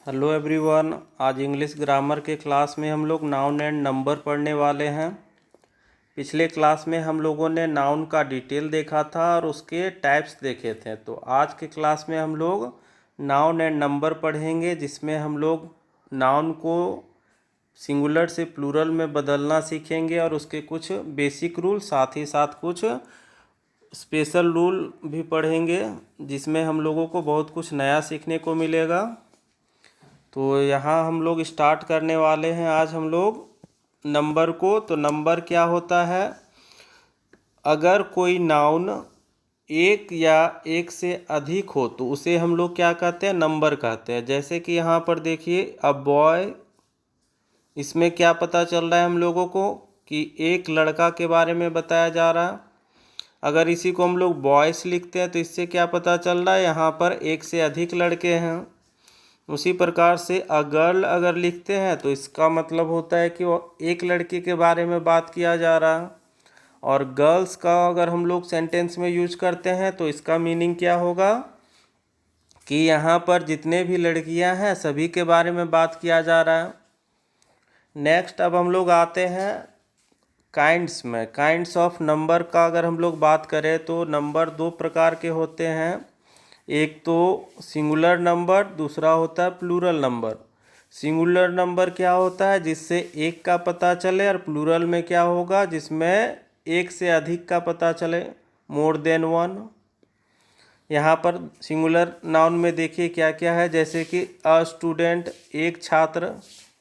Hello everyone. आज English grammar के class में हम लोग नाउन एंड नंबर पढ़ने वाले हैं। पिछले क्लास में हम लोगों ने नाउन का डिटेल देखा था और उसके टाइप्स देखे थे। तो आज के क्लास में हम लोग नाउन एंड नंबर पढ़ेंगे, जिसमें हम लोग नाउन को सिंगुलर से प्लूरल में बदलना सीखेंगे और उसके कुछ बेसिक रूल, साथ ही साथ कुछ स्पेशल रूल भी पढ़ेंगे, जिसमें हम लोगों को बहुत कुछ नया सीखने को मिलेगा। तो यहाँ हम लोग स्टार्ट करने वाले हैं आज हम लोग नंबर को। तो नंबर क्या होता है? अगर कोई नाउन एक या एक से अधिक हो तो उसे हम लोग क्या कहते हैं? नंबर कहते हैं। जैसे कि यहाँ पर देखिए, अ बॉय, इसमें क्या पता चल रहा है हम लोगों को कि एक लड़का के बारे में बताया जा रहा है। अगर इसी को हम लोग बॉयस लिखते हैं तो इससे क्या पता चल रहा है? यहाँ पर एक से अधिक लड़के हैं। उसी प्रकार से अ गर्ल अगर लिखते हैं तो इसका मतलब होता है कि वो एक लड़के के बारे में बात किया जा रहा है। और गर्ल्स का अगर हम लोग सेंटेंस में यूज करते हैं तो इसका मीनिंग क्या होगा कि यहाँ पर जितने भी लड़कियां हैं सभी के बारे में बात किया जा रहा है। नेक्स्ट अब हम लोग आते हैं काइंड्स में। काइंड्स ऑफ नंबर का अगर हम लोग बात करें तो नंबर दो प्रकार के होते हैं। एक तो सिंगुलर नंबर, दूसरा होता है प्लूरल नंबर। सिंगुलर नंबर क्या होता है? जिससे एक का पता चले, और प्लूरल में क्या होगा? जिसमें एक से अधिक का पता चले, मोर देन वन। यहाँ पर सिंगुलर नाउन में देखिए क्या क्या है, जैसे कि अ स्टूडेंट, एक छात्र,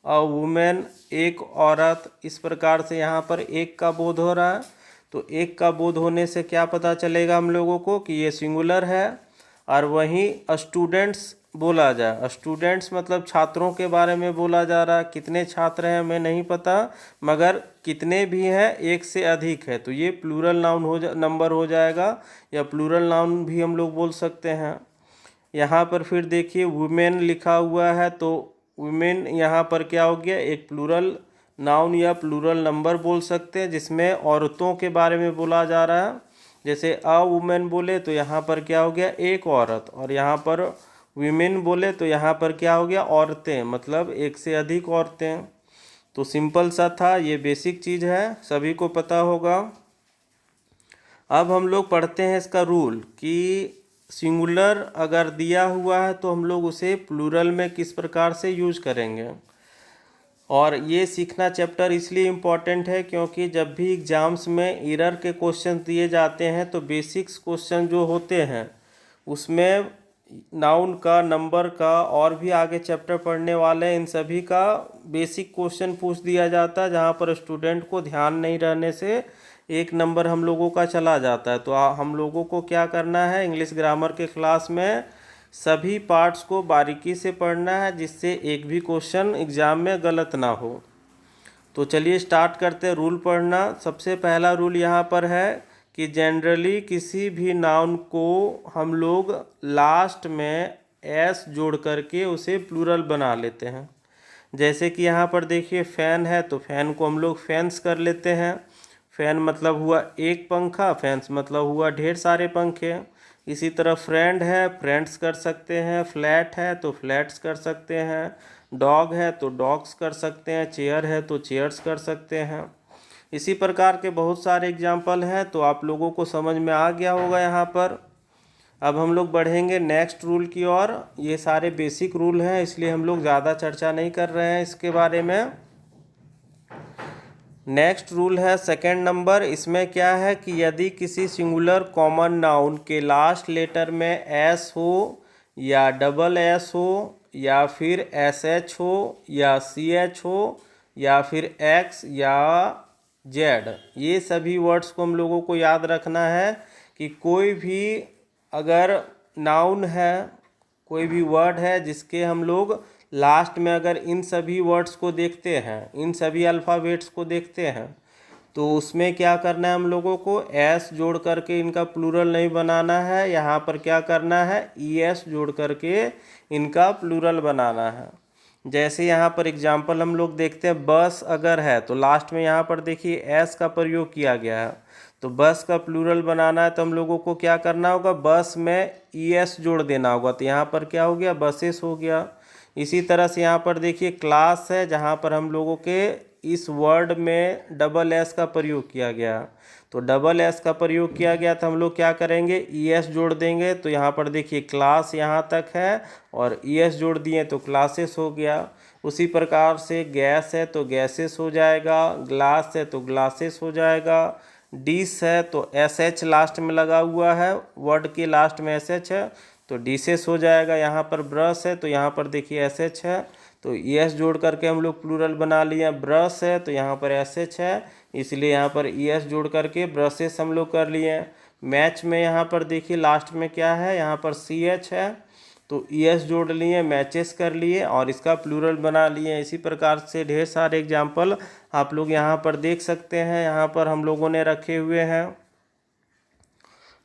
अ वुमेन, एक औरत। इस प्रकार से यहाँ पर एक का बोध हो रहा है। तो एक का बोध होने से क्या पता चलेगा हम लोगों को कि ये सिंगुलर है। और वहीं स्टूडेंट्स बोला जाए, स्टूडेंट्स मतलब छात्रों के बारे में बोला जा रहा है। कितने छात्र हैं हमें नहीं पता, मगर कितने भी हैं एक से अधिक है, तो ये प्लूरल नाउन नंबर हो जाएगा, या प्लूरल नाउन भी हम लोग बोल सकते हैं। यहाँ पर फिर देखिए वुमेन लिखा हुआ है, तो वुमेन यहाँ पर क्या हो गया? एक प्लूरल नाउन या प्लूरल नंबर बोल सकते हैं, जिसमें औरतों के बारे में बोला जा रहा है। जैसे अ वुमेन बोले तो यहाँ पर क्या हो गया? एक औरत। और यहाँ पर वीमेन बोले तो यहाँ पर क्या हो गया? औरतें, मतलब एक से अधिक औरतें। तो सिंपल सा था, ये बेसिक चीज़ है, सभी को पता होगा। अब हम लोग पढ़ते हैं इसका रूल कि सिंगुलर अगर दिया हुआ है तो हम लोग उसे प्लूरल में किस प्रकार से यूज करेंगे। और ये सीखना चैप्टर इसलिए इम्पॉर्टेंट है क्योंकि जब भी एग्ज़ाम्स में एरर के क्वेश्चन दिए जाते हैं तो बेसिक्स क्वेश्चन जो होते हैं उसमें नाउन का, नंबर का, और भी आगे चैप्टर पढ़ने वाले इन सभी का बेसिक क्वेश्चन पूछ दिया जाता है, जहाँ पर स्टूडेंट को ध्यान नहीं रहने से एक नंबर हम लोगों का चला जाता है। तो हम लोगों को क्या करना है? इंग्लिश ग्रामर के क्लास में सभी पार्ट्स को बारीकी से पढ़ना है, जिससे एक भी क्वेश्चन एग्ज़ाम में गलत ना हो। तो चलिए स्टार्ट करते हैं रूल पढ़ना। सबसे पहला रूल यहाँ पर है कि जनरली किसी भी नाउन को हम लोग लास्ट में एस जोड़ करके उसे प्लूरल बना लेते हैं। जैसे कि यहाँ पर देखिए फैन है, तो फैन को हम लोग फैंस कर लेते हैं। फैन मतलब हुआ एक पंखा, फैंस मतलब हुआ ढेर सारे पंखे। इसी तरह फ्रेंड है, फ्रेंड्स कर सकते हैं। फ्लैट है तो फ्लैट्स कर सकते हैं। डॉग है तो डॉग्स कर सकते हैं। चेयर है तो चेयर्स कर सकते हैं। इसी प्रकार के बहुत सारे एग्जाम्पल हैं। तो आप लोगों को समझ में आ गया होगा यहाँ पर। अब हम लोग बढ़ेंगे नेक्स्ट रूल की ओर। ये सारे बेसिक रूल हैं, इसलिए हम लोग ज़्यादा चर्चा नहीं कर रहे हैं इसके बारे में। नेक्स्ट रूल है सेकंड नंबर। इसमें क्या है कि यदि किसी सिंगुलर कॉमन नाउन के लास्ट लेटर में एस हो, या डबल एस हो, या फिर एस एच हो, या सी एच हो, या फिर एक्स या जेड, ये सभी वर्ड्स को हम लोगों को याद रखना है कि कोई भी अगर नाउन है, कोई भी वर्ड है जिसके हम लोग लास्ट में अगर इन सभी वर्ड्स को देखते हैं, इन सभी अल्फ़ाबेट्स को देखते हैं, तो उसमें क्या करना है हम लोगों को? एस जोड़ करके इनका प्लूरल नहीं बनाना है। यहाँ पर क्या करना है? ई एस जोड़ करके इनका प्लूरल बनाना है। जैसे यहाँ पर एग्जाम्पल हम लोग देखते हैं, बस अगर है तो लास्ट में यहाँ पर देखिए एस का प्रयोग किया गया है। तो बस का प्लूरल बनाना है तो हम लोगों को क्या करना होगा, बस में ES जोड़ देना होगा। तो यहाँ पर क्या हो गया, बसेस हो गया। इसी तरह से यहाँ पर देखिए क्लास है, जहाँ पर हम लोगों के इस वर्ड में डबल एस का प्रयोग किया गया। तो डबल एस का प्रयोग किया गया तो हम लोग क्या करेंगे, ES जोड़ देंगे। तो यहाँ पर देखिए क्लास यहाँ तक है और ES जोड़ दिए तो क्लासेस हो गया। उसी प्रकार से गैस है तो गैसेस हो जाएगा, ग्लास है तो ग्लासेस हो जाएगा, डिश है तो SH लास्ट में लगा हुआ है, वर्ड के लास्ट में SH है तो डिशेस हो जाएगा। यहाँ पर ब्रश है तो यहाँ पर देखिए SH है तो ES जोड़ करके हम लोग प्लूरल बना लिए। ब्रश है तो यहाँ पर SH है इसलिए यहाँ पर ES जोड़ करके ब्रशेस हम लोग कर लिए। मैच में यहाँ पर देखिए लास्ट में क्या है, यहाँ पर CH है तो ES जोड़ लिए, मैचेस कर लिए और इसका प्लूरल बना लिए। इसी प्रकार से ढेर सारे एग्जाम्पल आप लोग यहाँ पर देख सकते हैं, यहाँ पर हम लोगों ने रखे हुए हैं।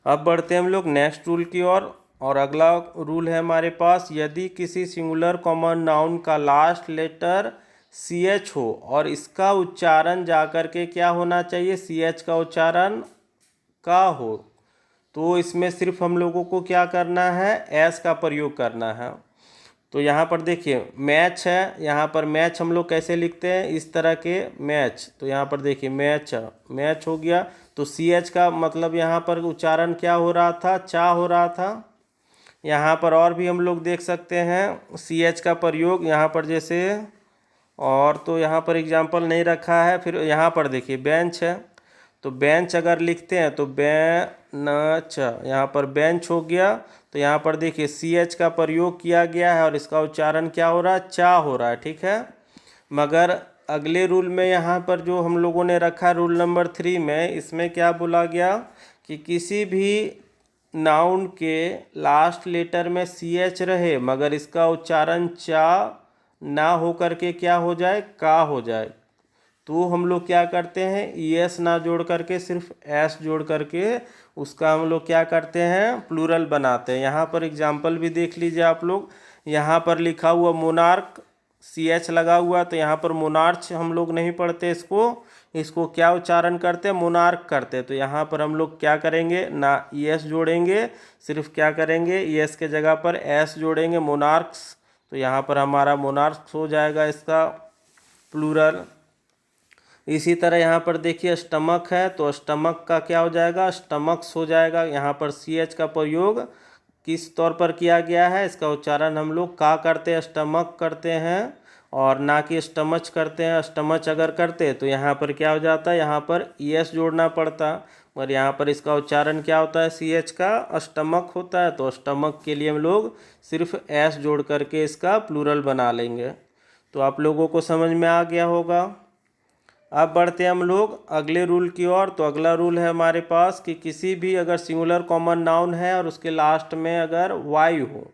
अब बढ़ते हैं हम लोग नेक्स्ट रूल की ओर। और अगला रूल है हमारे पास, यदि किसी सिंगुलर कॉमन नाउन का लास्ट लेटर CH हो और इसका उच्चारण जाकर के क्या होना चाहिए, CH का उच्चारण का हो, तो इसमें सिर्फ हम लोगों को क्या करना है, एस का प्रयोग करना है। तो यहाँ पर देखिए मैच है, यहाँ पर मैच हम लोग कैसे लिखते हैं, इस तरह के मैच। तो यहाँ पर देखिए मैच, मैच हो गया तो CH का मतलब यहाँ पर उच्चारण क्या हो रहा था, चा हो रहा था। यहाँ पर और भी हम लोग देख सकते हैं CH का प्रयोग, यहाँ पर जैसे, और तो यहाँ पर एग्जाम्पल नहीं रखा है। फिर यहाँ पर देखिए बेंच है तो बेंच अगर लिखते हैं तो बेंच, यहाँ पर बेंच हो गया। तो यहाँ पर देखिए CH का प्रयोग किया गया है और इसका उच्चारण क्या हो रहा है, चा हो रहा है, ठीक है। मगर अगले रूल में यहाँ पर जो हम लोगों ने रखा रूल नंबर 3 में, इसमें क्या बोला गया कि किसी भी नाउन के लास्ट लेटर में CH रहे मगर इसका उच्चारण चा ना हो करके क्या हो जाए, का हो जाए, तो हम लोग क्या करते हैं, ES ना जोड़ करके सिर्फ S जोड़ करके उसका हम लोग क्या करते हैं, प्लूरल बनाते हैं। यहाँ पर एग्जाम्पल भी देख लीजिए आप लोग। यहाँ पर लिखा हुआ मोनार्क, CH लगा हुआ, तो यहाँ पर मोनार्च हम लोग नहीं पढ़ते इसको क्या उच्चारण करते हैं, मोनार्क करते हैं। तो यहाँ पर हम लोग क्या करेंगे, ना ES जोड़ेंगे, सिर्फ क्या करेंगे, ES के जगह पर S जोड़ेंगे, मोनार्क्स। तो यहाँ पर हमारा मोनार्क्स हो जाएगा इसका प्लूरल। इसी तरह यहाँ पर देखिए स्टमक है तो स्टमक का क्या हो जाएगा, स्टमक्स हो जाएगा। यहाँ पर CH का प्रयोग किस तौर पर किया गया है, इसका उच्चारण हम लोग का करते हैं, स्टमक करते हैं, और ना कि स्टमच करते हैं। स्टमच अगर करते तो यहाँ पर क्या हो जाता, यहाँ पर ES जोड़ना पड़ता, और यहाँ पर इसका उच्चारण क्या होता है, CH का स्टमक होता है। तो स्टमक के लिए हम लोग सिर्फ S जोड़ करके इसका प्लूरल बना लेंगे। तो आप लोगों को समझ में आ गया होगा। अब बढ़ते हैं हम लोग अगले रूल की ओर। तो अगला रूल है हमारे पास कि किसी भी अगर सिंगुलर कॉमन नाउन है और उसके लास्ट में अगर Y हो,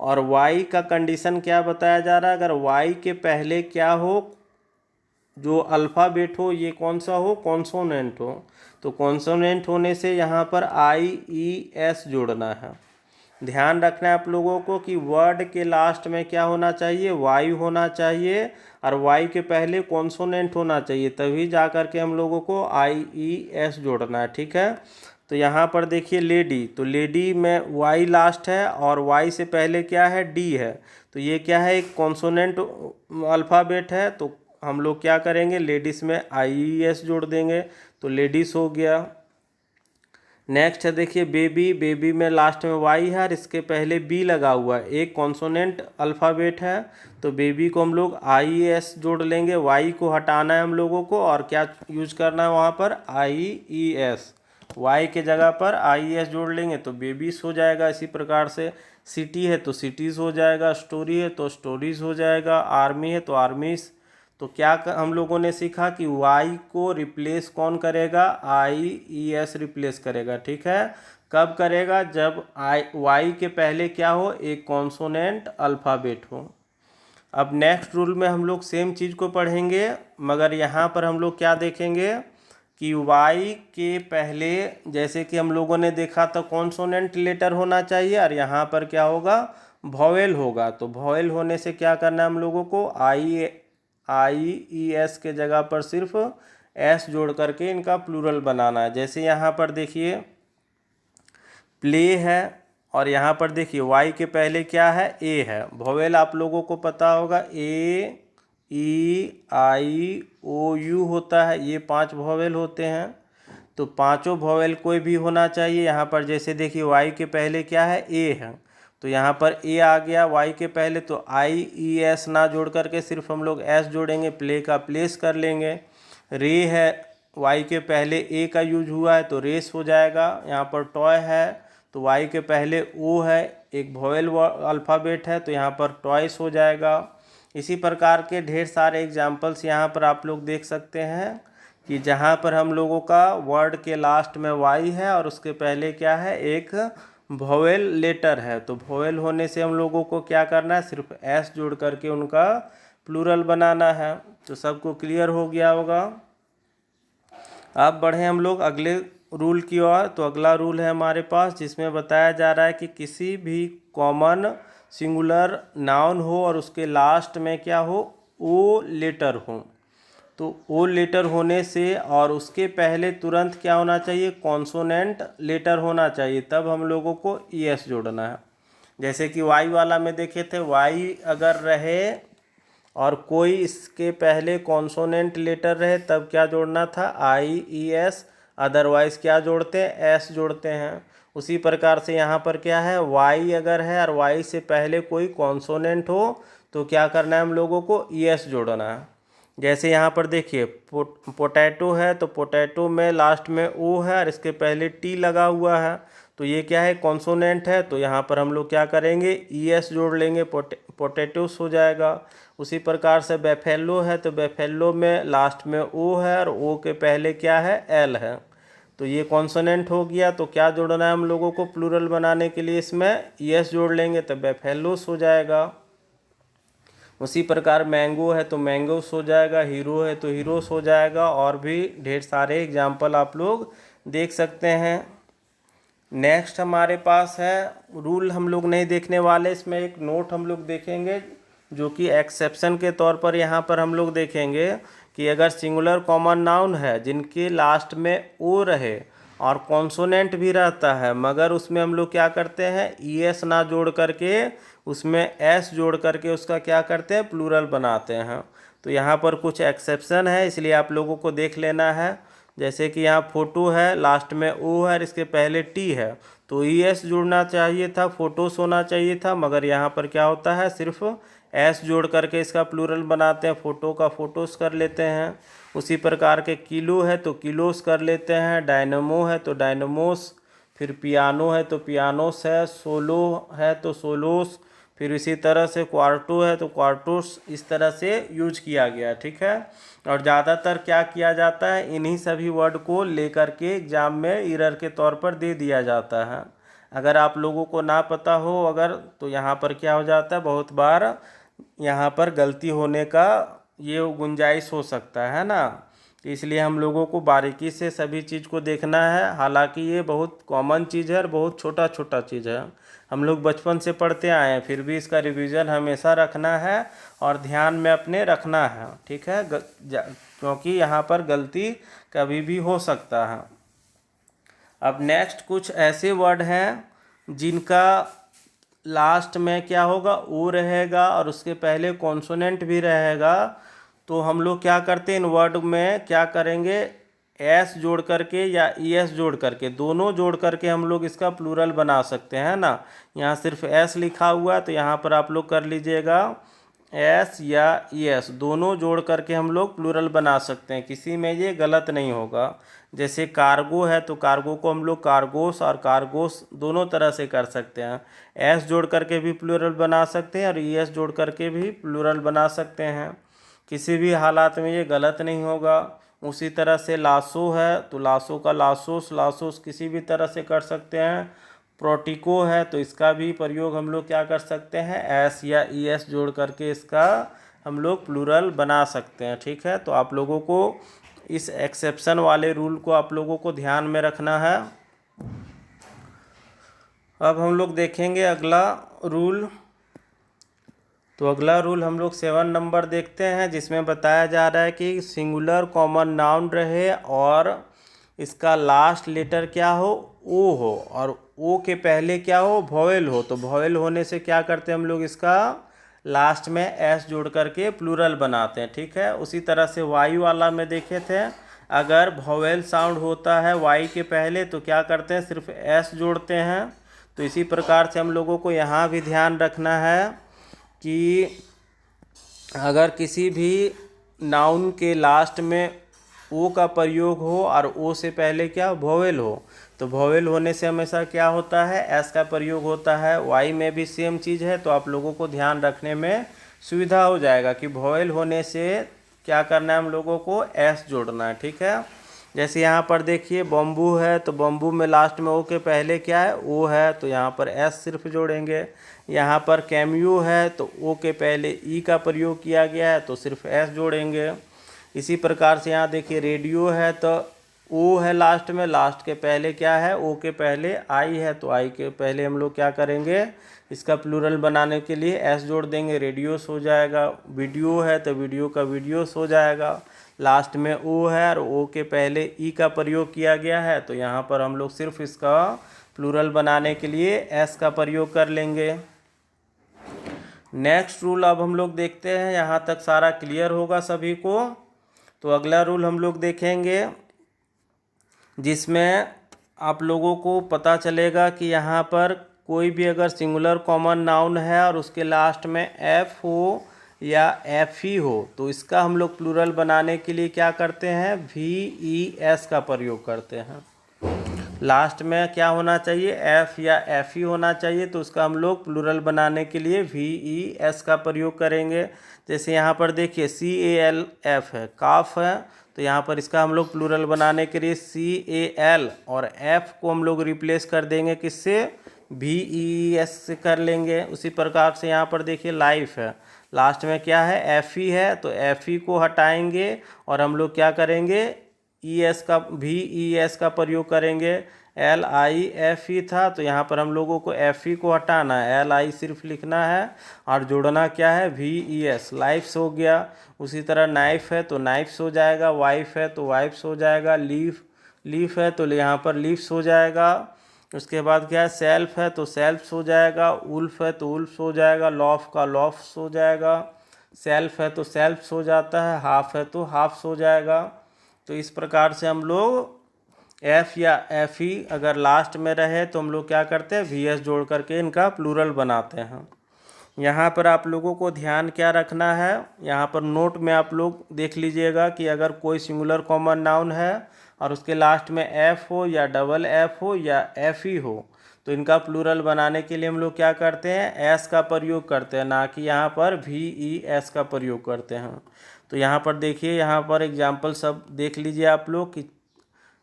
और Y का कंडीशन क्या बताया जा रहा है, अगर Y के पहले क्या हो, जो अल्फ़ाबेट हो, ये कौन सा हो, कॉन्सोनेंट हो। तो कॉन्सोनेंट होने से यहाँ पर IES जोड़ना है। ध्यान रखना है आप लोगों को कि वर्ड के लास्ट में क्या होना चाहिए, Y होना चाहिए, और Y के पहले कॉन्सोनेंट होना चाहिए, तभी जा कर के हम लोगों को IES जोड़ना है, ठीक है। तो यहाँ पर देखिए लेडी, तो लेडी में Y लास्ट है और Y से पहले क्या है, D है। तो ये क्या है, एक कॉन्सोनेंट अल्फ़ाबेट है। तो हम लोग क्या करेंगे, लेडीज़ में IES जोड़ देंगे, तो लेडीज़ हो गया। नेक्स्ट है देखिए बेबी, बेबी में लास्ट में Y है और इसके पहले B लगा हुआ है, एक कॉन्सोनेंट अल्फ़ाबेट है। तो बेबी को हम लोग IES जोड़ लेंगे, Y को हटाना है हम लोगों को, और क्या यूज करना है वहाँ पर, IES। Y के जगह पर IES जोड़ लेंगे तो बेबीज हो जाएगा। इसी प्रकार से सिटी है तो सिटीज़ हो जाएगा, स्टोरी है तो स्टोरीज़ हो जाएगा, आर्मी है तो आर्मीज़। तो क्या हम लोगों ने सीखा कि Y को रिप्लेस कौन करेगा, IES रिप्लेस करेगा, ठीक है। कब करेगा, जब Y के पहले क्या हो, एक कॉन्सोनेंट अल्फ़ाबेट हो। अब नेक्स्ट रूल में हम लोग सेम चीज़ को पढ़ेंगे, मगर यहाँ पर हम लोग क्या देखेंगे कि Y के पहले, जैसे कि हम लोगों ने देखा था कॉन्सोनेंट लेटर होना चाहिए, और यहाँ पर क्या होगा, वॉवेल होगा। तो वॉवेल होने से क्या करना है हम लोगों को, IES के जगह पर सिर्फ एस जोड़ करके इनका प्लूरल बनाना है। जैसे यहाँ पर देखिए प्ले है और यहाँ पर देखिए वाई के पहले क्या है, ए है। वोवेल आप लोगों को पता होगा, ए ई आई ओ यू होता है, ये 5 वोवेल होते हैं। तो पांचों वोवेल कोई भी होना चाहिए। यहाँ पर जैसे देखिए वाई के पहले क्या है, ए है, तो यहाँ पर ए आ गया वाई के पहले, तो आई ई एस ना जोड़ करके सिर्फ हम लोग एस जोड़ेंगे, प्ले का प्लेस कर लेंगे। रे है, वाई के पहले ए का यूज हुआ है तो रेस हो जाएगा। यहाँ पर टॉय है तो वाई के पहले ओ है, एक वोवेल अल्फ़ाबेट है तो यहाँ पर टॉयस हो जाएगा। इसी प्रकार के ढेर सारे एग्जाम्पल्स यहाँ पर आप लोग देख सकते हैं कि जहाँ पर हम लोगों का वर्ड के लास्ट में वाई है और उसके पहले क्या है, एक वोवेल लेटर है। तो वोवेल होने से हम लोगों को क्या करना है, सिर्फ एस जोड़ करके उनका प्लूरल बनाना है। तो सबको क्लियर हो गया होगा। अब बढ़े हम लोग अगले रूल की ओर। तो अगला रूल है हमारे पास जिसमें बताया जा रहा है कि किसी भी कॉमन सिंगुलर नाउन हो और उसके लास्ट में क्या हो, ओ लेटर हो। तो ओ लेटर होने से और उसके पहले तुरंत क्या होना चाहिए, कॉन्सोनेंट लेटर होना चाहिए, तब हम लोगों को ई एस जोड़ना है। जैसे कि वाई वाला में देखे थे, वाई अगर रहे और कोई इसके पहले कॉन्सोनेंट लेटर रहे तब क्या जोड़ना था, आई ई एस, अदरवाइज क्या जोड़ते हैं, एस जोड़ते हैं। उसी प्रकार से यहाँ पर क्या है, वाई अगर है और वाई से पहले कोई कॉन्सोनेंट हो तो क्या करना है, हम लोगों को ई एस जोड़ना है। जैसे यहाँ पर देखिए पोटैटो है तो पोटैटो में लास्ट में ओ है और इसके पहले टी लगा हुआ है, तो ये क्या है, कॉन्सोनेंट है, तो यहाँ पर हम लोग क्या करेंगे, ई एस जोड़ लेंगे, पोटैटोस हो जाएगा। उसी प्रकार से बेफेलो है तो बेफेलो में लास्ट में ओ है और ओ के पहले क्या है, एल है, तो ये कॉन्सोनेंट हो गया। तो क्या जोड़ना है हम लोगों को प्लूरल बनाने के लिए, इसमें ई एस जोड़ लेंगे तो बेफेलोस हो जाएगा। उसी प्रकार मैंगो है तो मैंगोस हो जाएगा, हीरो है तो हीरोस हो जाएगा, और भी ढेर सारे एग्जाम्पल आप लोग देख सकते हैं। नेक्स्ट हमारे पास है रूल, हम लोग नहीं देखने वाले, इसमें एक नोट हम लोग देखेंगे जो कि एक्सेप्शन के तौर पर यहाँ पर हम लोग देखेंगे कि अगर सिंगुलर कॉमन नाउन है जिनके लास्ट में ओ रहे और कॉन्सोनेंट भी रहता है, मगर उसमें हम लोग क्या करते हैं, ई एस ना जोड़ करके उसमें एस जोड़ करके उसका क्या करते हैं, प्लूरल बनाते हैं। तो यहाँ पर कुछ एक्सेप्शन है, इसलिए आप लोगों को देख लेना है। जैसे कि यहाँ फोटो है, लास्ट में ओ है और इसके पहले टी है, तो ई एस जुड़ना चाहिए था, फोटोस होना चाहिए था, मगर यहाँ पर क्या होता है, सिर्फ एस जोड़ करके इसका प्लूरल बनाते हैं, फ़ोटो का फ़ोटोस कर लेते हैं। उसी प्रकार के किलो है तो किलोस कर लेते हैं, डायनमो है तो डायनमोस, फिर पियानो है तो पियानोस है, सोलो है तो सोलोस, फिर इसी तरह से क्वार्टो है तो क्वार्टोस, इस तरह से यूज किया गया, ठीक है। और ज़्यादातर क्या किया जाता है, इन्हीं सभी वर्ड को लेकर के एग्ज़ाम में एरर के तौर पर दे दिया जाता है। अगर आप लोगों को ना पता हो अगर, तो यहाँ पर क्या हो जाता है, बहुत बार यहाँ पर गलती होने का ये गुंजाइश हो सकता है ना। तो इसलिए हम लोगों को बारीकी से सभी चीज़ को देखना है। हालांकि ये बहुत कॉमन चीज़ है और बहुत छोटा छोटा चीज़ है, हम लोग बचपन से पढ़ते आए हैं, फिर भी इसका रिवीजन हमेशा रखना है और ध्यान में अपने रखना है, ठीक है, क्योंकि यहाँ पर गलती कभी भी हो सकता है। अब नेक्स्ट कुछ ऐसे वर्ड हैं जिनका लास्ट में क्या होगा, ओ रहेगा और उसके पहले कॉन्सोनेंट भी रहेगा, तो हम लोग क्या करते हैं, इन वर्ड में क्या करेंगे, एस जोड़ करके या ई एस जोड़ करके, दोनों जोड़ करके हम लोग इसका प्लूरल बना सकते हैं ना। यहाँ सिर्फ एस लिखा हुआ है तो यहाँ पर आप लोग कर लीजिएगा एस या ई एस, दोनों जोड़ करके हम लोग प्लूरल बना सकते हैं, किसी में ये गलत नहीं होगा। जैसे कार्गो है तो कार्गो को हम लोग कार्गोस और कार्गोस दोनों तरह से कर सकते हैं, एस जोड़ करके भी प्लूरल बना सकते हैं और ई एस जोड़ करके भी प्लूरल बना सकते हैं, किसी भी हालात में ये गलत नहीं होगा। उसी तरह से लासो है तो लासो का लासोस, लासोस किसी भी तरह से कर सकते हैं। प्रोटिको है तो इसका भी प्रयोग हम लोग क्या कर सकते हैं, एस या ई एस जोड़ करके इसका हम लोग प्लूरल बना सकते हैं, ठीक है। तो आप लोगों को इस एक्सेप्शन वाले रूल को आप लोगों को ध्यान में रखना है। अब हम लोग देखेंगे अगला रूल, तो अगला रूल हम लोग 7 नंबर देखते हैं, जिसमें बताया जा रहा है कि सिंगुलर कॉमन नाउन रहे और इसका लास्ट लेटर क्या हो, ओ हो, और ओ के पहले क्या हो, वॉवेल हो। तो वॉवेल होने से क्या करते हैं हम लोग, इसका लास्ट में एस जोड़ करके प्लूरल बनाते हैं। ठीक है, उसी तरह से वाई वाला में देखे थे, अगर वॉवेल साउंड होता है वाई के पहले तो क्या करते हैं, सिर्फ एस जोड़ते हैं। तो इसी प्रकार से हम लोगों को यहाँ भी ध्यान रखना है कि अगर किसी भी नाउन के लास्ट में ओ का प्रयोग हो और ओ से पहले क्या वोवेल हो, तो वोवेल होने से हमेशा क्या होता है, एस का प्रयोग होता है। वाई में भी सेम चीज़ है, तो आप लोगों को ध्यान रखने में सुविधा हो जाएगा कि वोवेल होने से क्या करना है, हम लोगों को एस जोड़ना है। ठीक है, जैसे यहाँ पर देखिए बम्बू है, तो बम्बू में लास्ट में ओ के पहले क्या है, ओ है, तो यहाँ पर एस सिर्फ जोड़ेंगे। यहाँ पर कैम्यू है, तो ओ के पहले ई का प्रयोग किया गया है, तो सिर्फ एस जोड़ेंगे। इसी प्रकार से यहाँ देखिए रेडियो है, तो ओ है लास्ट में, लास्ट के पहले क्या है, ओ के पहले आई है, तो आई के पहले हम लोग क्या करेंगे, इसका प्लूरल बनाने के लिए एस जोड़ देंगे, रेडियोस हो जाएगा। वीडियो है, तो वीडियो का वीडियोस हो जाएगा। लास्ट में ओ है और ओ के पहले ई का प्रयोग किया गया है, तो यहाँ पर हम लोग सिर्फ इसका प्लूरल बनाने के लिए एस का प्रयोग कर लेंगे। नेक्स्ट रूल अब हम लोग देखते हैं, यहाँ तक सारा क्लियर होगा सभी को। तो अगला रूल हम लोग देखेंगे, जिसमें आप लोगों को पता चलेगा कि यहाँ पर कोई भी अगर सिंगुलर कॉमन नाउन है और उसके लास्ट में एफ हो या एफ ही हो, तो इसका हम लोग प्लूरल बनाने के लिए क्या करते हैं, वी ई एस का प्रयोग करते हैं। लास्ट में क्या होना चाहिए, एफ या एफ ही होना चाहिए, तो उसका हम लोग प्लूरल बनाने के लिए वी ई एस का प्रयोग करेंगे। जैसे यहाँ पर देखिए सी ए एल एफ है, काफ है, तो यहाँ पर इसका हम लोग प्लूरल बनाने के लिए सी ए एल और एफ को हम लोग रिप्लेस कर देंगे किससे, वी ई एस से कर लेंगे। उसी प्रकार से यहाँ पर देखिए लाइफ है, लास्ट में क्या है, एफ ई है, तो एफ ई को हटाएंगे और हम लोग क्या करेंगे, ई एस का वी ई एस का प्रयोग करेंगे। एल आई एफ ई था, तो यहाँ पर हम लोगों को एफ ई को हटाना है, एल आई सिर्फ लिखना है और जोड़ना क्या है, वी ई एस, लाइफ्स हो गया। उसी तरह नाइफ है, तो नाइफ्स हो जाएगा, वाइफ है तो वाइफ्स हो जाएगा, लीफ है तो यहाँ पर लीफ्स हो जाएगा। उसके बाद क्या है, सेल्फ है तो सेल्फ्स हो जाएगा, उल्फ है तो उल्फ्स हो जाएगा, लॉफ का लॉफ्स हो जाएगा, सेल्फ है तो सेल्फ्स हो जाता है, हाफ है तो हाफ्स हो जाएगा। तो इस प्रकार से हम लोग एफ या एफ ई अगर लास्ट में रहे तो हम लोग क्या करते हैं, वी एस जोड़ करके इनका प्लूरल बनाते हैं। यहाँ पर आप लोगों को ध्यान क्या रखना है, यहाँ पर नोट में आप लोग देख लीजिएगा कि अगर कोई सिंगुलर कॉमन नाउन है और उसके लास्ट में एफ हो या डबल एफ हो या एफ ई हो, तो इनका प्लूरल बनाने के लिए हम लोग क्या करते हैं, एस का प्रयोग करते हैं, ना कि यहाँ पर वी ई एस का प्रयोग करते हैं। तो यहाँ पर देखिए, यहाँ पर एग्जाम्पल सब देख लीजिए आप लोग कि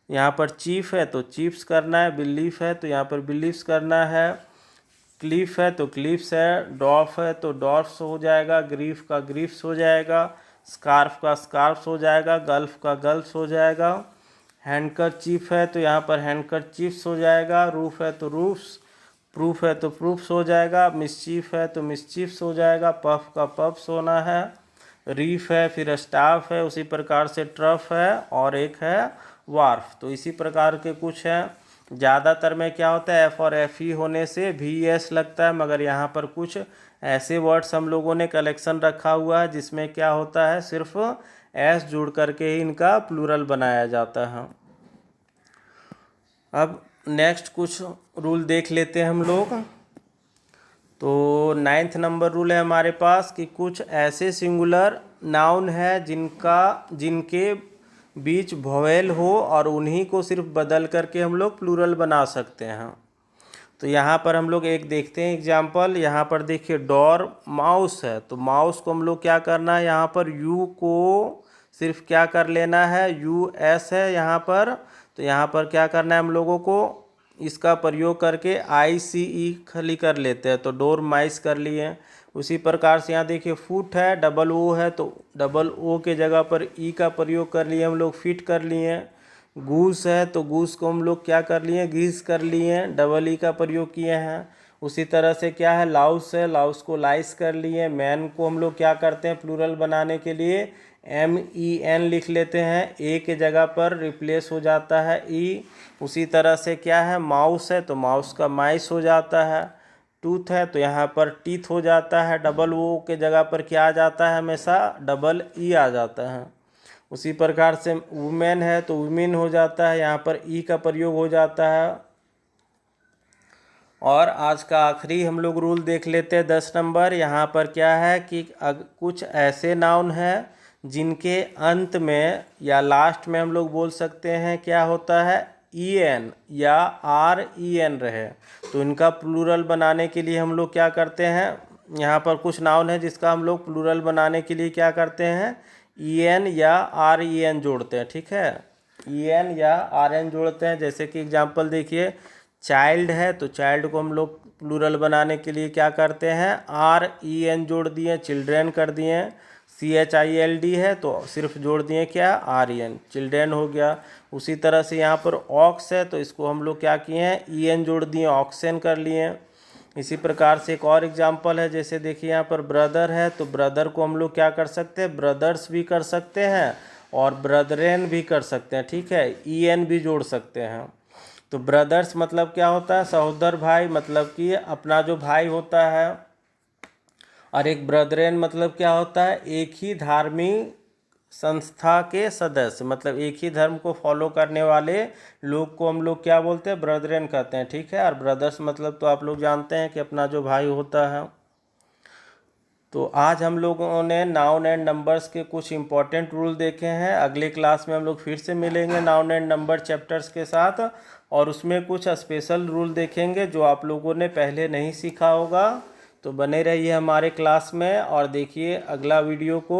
यहाँ पर चीफ है तो चीफ्स करना है, बिलीफ है तो यहाँ पर बिलीफ्स करना है, क्लीफ है तो क्लीफ्स है, डॉर्फ है तो डॉर्फ्स हो जाएगा, ग्रीफ का ग्रीफ्स हो जाएगा, स्कार्फ का स्कार्फ्स हो जाएगा, गल्फ का गल्फ्स हो जाएगा, हैंडकर चीफ है तो यहाँ पर हैंडकर चीफ्स हो जाएगा, रूफ है तो रूफ्स, प्रूफ है तो प्रूफ्स हो जाएगा, मिसचीफ है तो मिसचीफ्स हो जाएगा, पफ का पफ्स होना है, रीफ है, फिर स्टाफ है, उसी प्रकार से ट्रफ है और एक है वार्फ। तो इसी प्रकार के कुछ हैं। ज़्यादातर में क्या होता है, एफ और एफ ई होने से वी एस लगता है, मगर यहाँ पर कुछ ऐसे वर्ड्स हम लोगों ने कलेक्शन रखा हुआ है जिसमें क्या होता है, सिर्फ एस जुड़ करके ही इनका प्लूरल बनाया जाता है। अब नेक्स्ट कुछ रूल देख लेते हैं हम लोग। तो 9th नंबर रूल है हमारे पास कि कुछ ऐसे सिंगुलर नाउन है जिनके बीच वोवेल हो और उन्हीं को सिर्फ बदल करके हम लोग प्लूरल बना सकते हैं। तो यहाँ पर हम लोग एक देखते हैं एग्जाम्पल। यहाँ पर देखिए डोर माउस है, तो माउस को हम लोग क्या करना है, यहाँ पर यू को सिर्फ क्या कर लेना है, यू एस है यहाँ पर, तो यहाँ पर क्या करना है, हम लोगों को इसका प्रयोग करके आई सी ई खाली कर लेते हैं, तो डोर माइस कर लिए। उसी प्रकार से यहाँ देखिए फुट है, डबल ओ है, तो डबल ओ के जगह पर ई का प्रयोग कर लिए हम लोग, फिट कर लिए। गूस है तो गूस को हम लोग क्या कर लिए, गीस कर लिए, डबल ई का प्रयोग किए हैं। उसी तरह से क्या है, लाउस है, लाउस को लाइस कर लिए। मैन को हम लोग क्या करते हैं प्लूरल बनाने के लिए MEN लिख लेते हैं, ए के जगह पर रिप्लेस हो जाता है ई। उसी तरह से क्या है, माउस है तो माउस का माइस हो जाता है। टूथ है तो यहाँ पर टीथ हो जाता है, डबल ओ के जगह पर क्या आ जाता है, हमेशा डबल ई आ जाता है। उसी प्रकार से वुमेन है तो वुमेन हो जाता है, यहाँ पर ई का प्रयोग हो जाता है। और आज का आखिरी हम लोग रूल देख लेते हैं 10 नंबर। यहाँ पर क्या है कि कुछ ऐसे नाउन हैं जिनके अंत में या लास्ट में हम लोग बोल सकते हैं क्या होता है, EN या REN रहे, तो इनका प्लूरल बनाने के लिए हम लोग क्या करते हैं, यहाँ पर कुछ नाउन है जिसका हम लोग प्लूरल बनाने के लिए क्या करते हैं, EN या REN जोड़ते हैं। ठीक है, EN या RN जोड़ते हैं। जैसे कि एग्जांपल देखिए, चाइल्ड है तो चाइल्ड को हम लोग प्लूरल बनाने के लिए क्या करते हैं, REN जोड़ दिए, चिल्ड्रेन कर दिए। CHILD है तो सिर्फ जोड़ दिए क्या, REN, चिल्ड्रेन हो गया। उसी तरह से यहाँ पर ऑक्स है तो इसको हम लोग क्या किए हैं, EN जोड़ दिए, ऑक्सेन कर लिए। इसी प्रकार से एक और एग्जांपल है, जैसे देखिए यहाँ पर ब्रदर है तो ब्रदर को हम लोग क्या कर सकते हैं, ब्रदर्स भी कर सकते हैं और ब्रदरेन भी कर सकते हैं। ठीक है, EN भी जोड़ सकते हैं। तो ब्रदर्स मतलब क्या होता है, सहोदर भाई, मतलब कि अपना जो भाई होता है। और एक ब्रदरेन मतलब क्या होता है, एक ही धार्मिक संस्था के सदस्य, मतलब एक ही धर्म को फॉलो करने वाले लोग को हम लोग क्या बोलते हैं, ब्रदरेन कहते हैं। ठीक है, और ब्रदर्स मतलब तो आप लोग जानते हैं कि अपना जो भाई होता है। तो आज हम लोगों ने नाउन एंड नंबर्स के कुछ इंपॉर्टेंट रूल देखे हैं। अगले क्लास में हम लोग फिर से मिलेंगे नाउन एंड नंबर चैप्टर्स के साथ, और उसमें कुछ स्पेशल रूल देखेंगे जो आप लोगों ने पहले नहीं सीखा होगा। तो बने रहिए हमारे क्लास में और देखिए अगला वीडियो को।